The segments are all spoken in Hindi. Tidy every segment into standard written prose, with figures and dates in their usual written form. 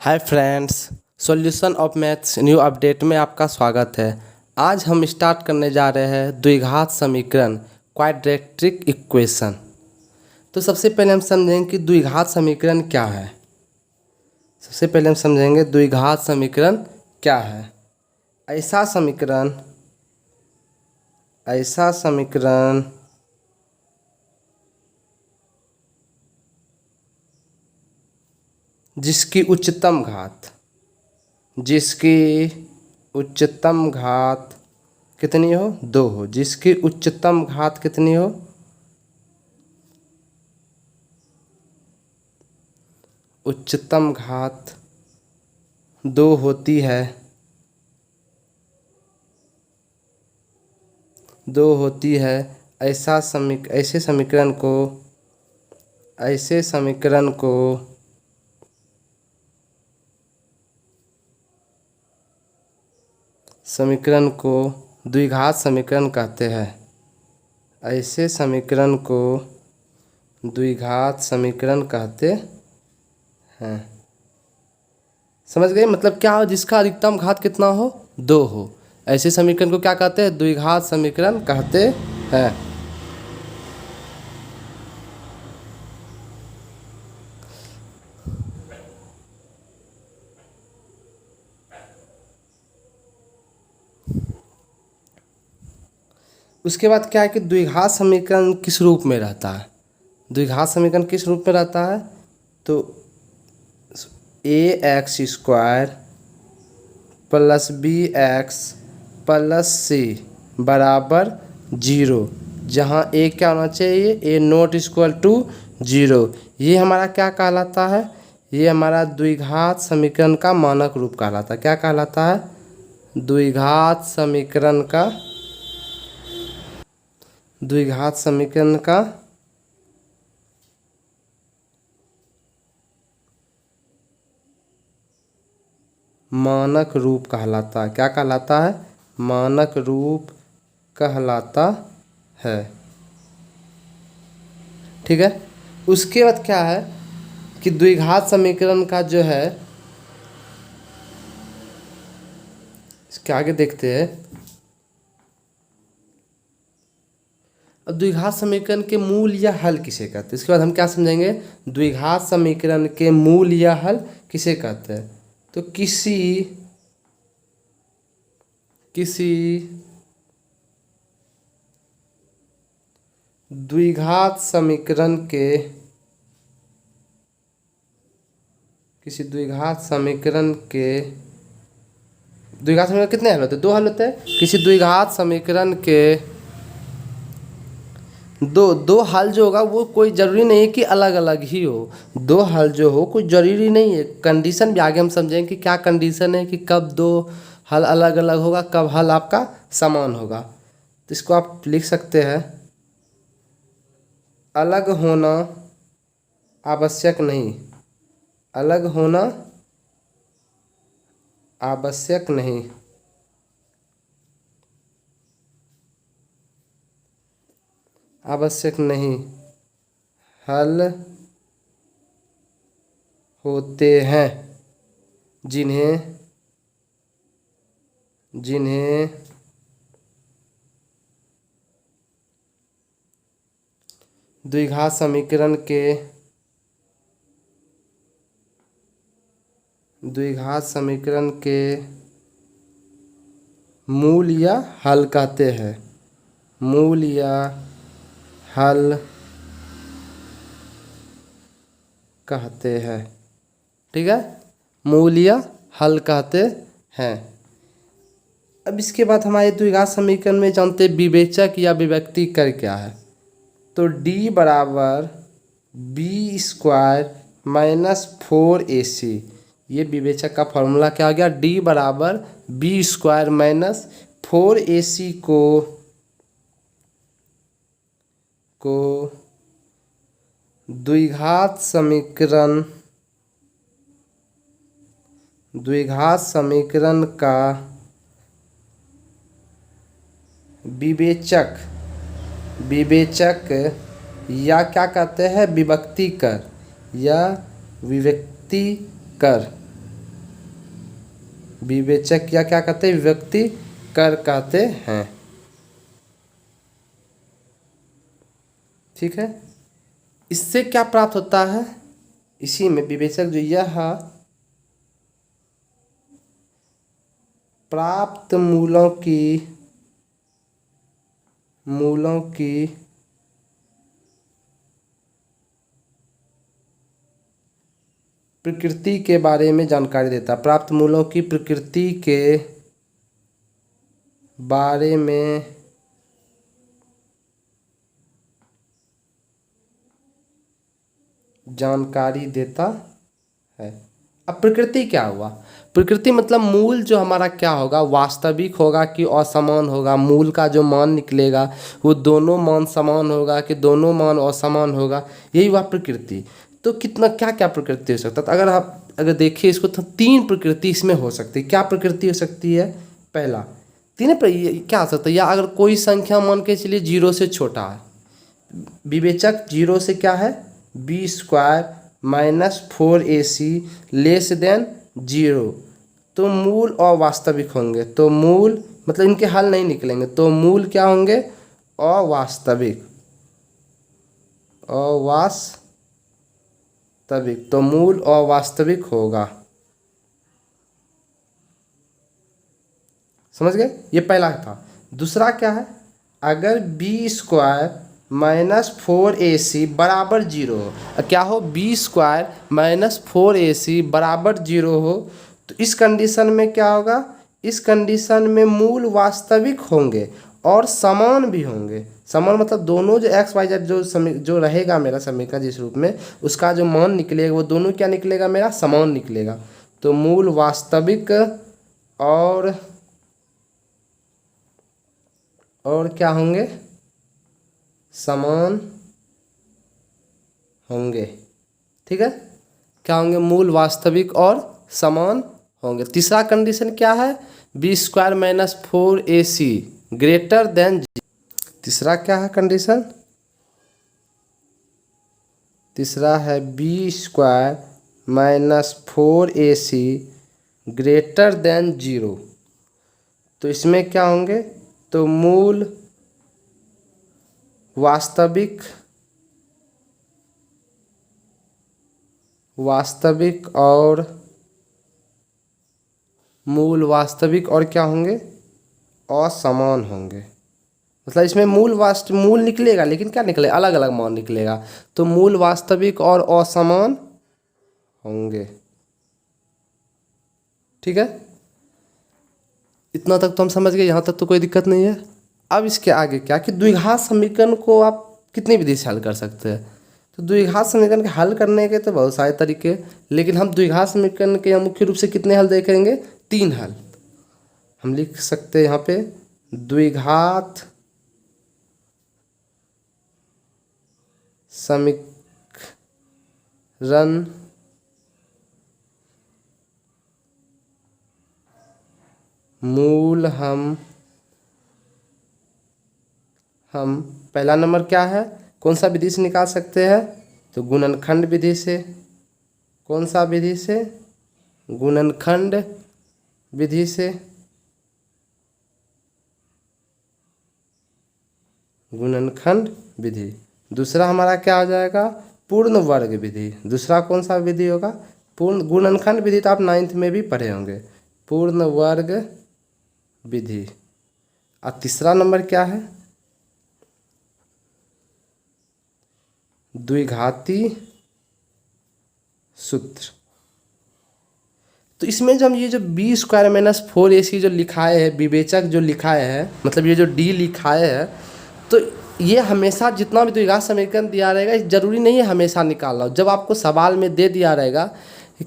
Hi friends, solution of maths new update में आपका स्वागत है। आज हम स्टार्ट करने जा रहे हैं द्विघात समीकरण क्वाड्रेटिक इक्वेशन। तो सबसे पहले हम समझेंगे कि द्विघात समीकरण क्या है। सबसे पहले हम समझेंगे द्विघात समीकरण क्या है। ऐसा समीकरण जिसकी उच्चतम घात कितनी हो? 2 हो। जिसकी उच्चतम घात कितनी हो? उच्चतम घात 2 होती है। 2 होती है। ऐसे समीकरण को द्विघात समीकरण कहते हैं। ऐसे समीकरण को द्विघात समीकरण कहते हैं। समझ गए? मतलब क्या हो? जिसका अधिकतम घात कितना हो? 2 हो। ऐसे समीकरण को क्या कहते हैं? द्विघात समीकरण कहते हैं। उसके बाद क्या है कि द्विघात समीकरण किस रूप में रहता है? द्विघात समीकरण किस रूप में रहता है? तो ax² + bx + c बराबर 0, जहाँ a क्या होना चाहिए? a ≠ 0। ये हमारा क्या कहलाता है? ये हमारा द्विघात समीकरण का मानक रूप कहलाता है। क्या कहलाता है? द्विघात समीकरण का मानक रूप कहलाता है। क्या कहलाता है? मानक रूप कहलाता है। ठीक है। उसके बाद क्या है कि द्विघात समीकरण का जो है, इसके आगे देखते हैं। अब द्विघात समीकरण के मूल या हल किसे कहते हैं? इसके बाद हम क्या समझेंगे? द्विघात समीकरण के मूल या हल किसे कहते हैं? तो किसी द्विघात समीकरण कितने हल होते हैं? 2 हल होते हैं। किसी द्विघात समीकरण के दो हल जो होगा वो कोई ज़रूरी नहीं है कि अलग अलग ही हो। 2 हल जो हो कोई ज़रूरी नहीं है। कंडीशन भी आगे हम समझेंगे कि क्या कंडीशन है कि कब 2 हल अलग अलग होगा, कब हल आपका समान होगा। तो इसको आप लिख सकते हैं, अलग होना आवश्यक नहीं। अलग होना आवश्यक नहीं। हल होते हैं जिन्हें द्विघात समीकरण के मूल या हल कहते हैं। मूल या हल कहते हैं। ठीक है। मूल या हल कहते हैं। अब इसके बाद हमारे द्विघात समीकरण में जानते हैं विवेचक या विभक्ति कर क्या है। तो d बराबर b² - 4ac, ये विवेचक का फॉर्मूला क्या हो गया? d बराबर b² - 4ac को द्विघात समीकरण का विवेचक या क्या कहते हैं? विभक्ति कर या विभक्ति कर विवेचक या क्या कहते हैं, व्यक्ति कर कहते हैं। ठीक है, इससे क्या प्राप्त होता है, इसी में विवेचक जो यह प्राप्त मूलों की प्रकृति के बारे में जानकारी देता है। प्राप्त मूलों की प्रकृति के बारे में जानकारी देता है। अब प्रकृति क्या हुआ, प्रकृति मतलब मूल जो हमारा क्या होगा, वास्तविक होगा कि असमान होगा, मूल का जो मान निकलेगा वो दोनों मान समान होगा कि दोनों मान असमान होगा, यही हुआ प्रकृति। तो कितना क्या क्या प्रकृति हो सकता है, तो अगर आप अगर देखिए इसको तो 3 प्रकृति इसमें हो सकती है। क्या प्रकृति हो सकती है, पहला तीन पर क्या हो सकता है, या अगर कोई संख्या मान के चलिए 0 से छोटा है, विवेचक 0 से क्या है, b² - 4ac लेस देन 0, तो मूल अवास्तविक होंगे। तो मूल मतलब इनके हल नहीं निकलेंगे, तो मूल क्या होंगे, अवास्तविक, तो मूल अवास्तविक होगा। समझ गए, ये पहला था। दूसरा क्या है, अगर b² - 4ac बराबर 0 हो, क्या हो, b² - 4ac बराबर 0 हो, तो इस कंडीशन में क्या होगा, इस कंडीशन में मूल वास्तविक होंगे और समान भी होंगे। समान मतलब दोनों जो x y z जो रहेगा मेरा समीकरण जिस रूप में, उसका जो मान निकलेगा वो दोनों क्या निकलेगा, मेरा समान निकलेगा। तो मूल वास्तविक और क्या होंगे, समान होंगे। ठीक है, क्या होंगे, मूल वास्तविक और समान होंगे। तीसरा कंडीशन क्या है, b² - 4ac ग्रेटर देन, तीसरा क्या है कंडीशन, तीसरा है b² - 4ac ग्रेटर देन 0। तो इसमें क्या होंगे, तो मूल वास्तविक और क्या होंगे, असमान होंगे। मतलब इसमें मूल निकलेगा लेकिन क्या निकलेगा, अलग अलग मान निकलेगा। तो मूल वास्तविक और असमान होंगे। ठीक है, इतना तक तो हम समझ गए, यहाँ तक तो कोई दिक्कत नहीं है। अब इसके आगे क्या कि द्विघात समीकरण को आप कितनी विधि से हल कर सकते हैं, तो द्विघात समीकरण के हल करने के तो बहुत सारे तरीके, लेकिन हम द्विघात समीकरण के मुख्य रूप से कितने हल देखेंगे, 3 हल। हम लिख सकते हैं यहाँ पे, द्विघात समीकरण मूल हम पहला नंबर क्या है, कौन सा विधि से निकाल सकते हैं, तो गुणनखंड विधि से। कौन सा विधि से, गुणनखंड विधि से। गुणनखंड विधि। दूसरा हमारा क्या हो जाएगा, पूर्ण वर्ग विधि। दूसरा कौन सा विधि होगा, पूर्ण गुणनखंड विधि तो आप 9th में भी पढ़े होंगे, पूर्ण वर्ग विधि। और तीसरा नंबर क्या है, द्विघाती सूत्र। तो इसमें जब ये जो b² - 4ac जो लिखाए है, विवेचक जो लिखाए है, मतलब ये जो d लिखाए है, तो ये हमेशा जितना भी द्विघात समीकरण दिया रहेगा, जरूरी नहीं है हमेशा निकालना। जब आपको सवाल में दे दिया रहेगा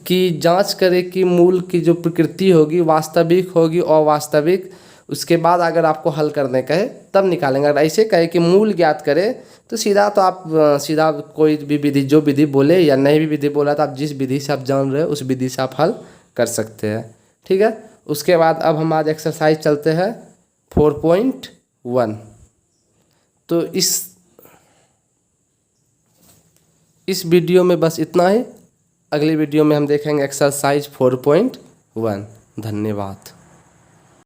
कि जांच करें कि मूल की जो प्रकृति होगी वास्तविक होगी अवास्तविक, उसके बाद अगर आपको हल करने कहे तब निकालेंगे। अगर ऐसे कहे कि मूल ज्ञात करें तो सीधा तो आप सीधा कोई भी विधि जो विधि बोले या नहीं भी विधि बोला तो आप जिस विधि से आप जान रहे हो उस विधि से आप हल कर सकते हैं। ठीक है, उसके बाद अब हम आज एक्सरसाइज चलते हैं 4.1। तो इस वीडियो में बस इतना ही। अगली वीडियो में हम देखेंगे एक्सरसाइज 4.1। धन्यवाद।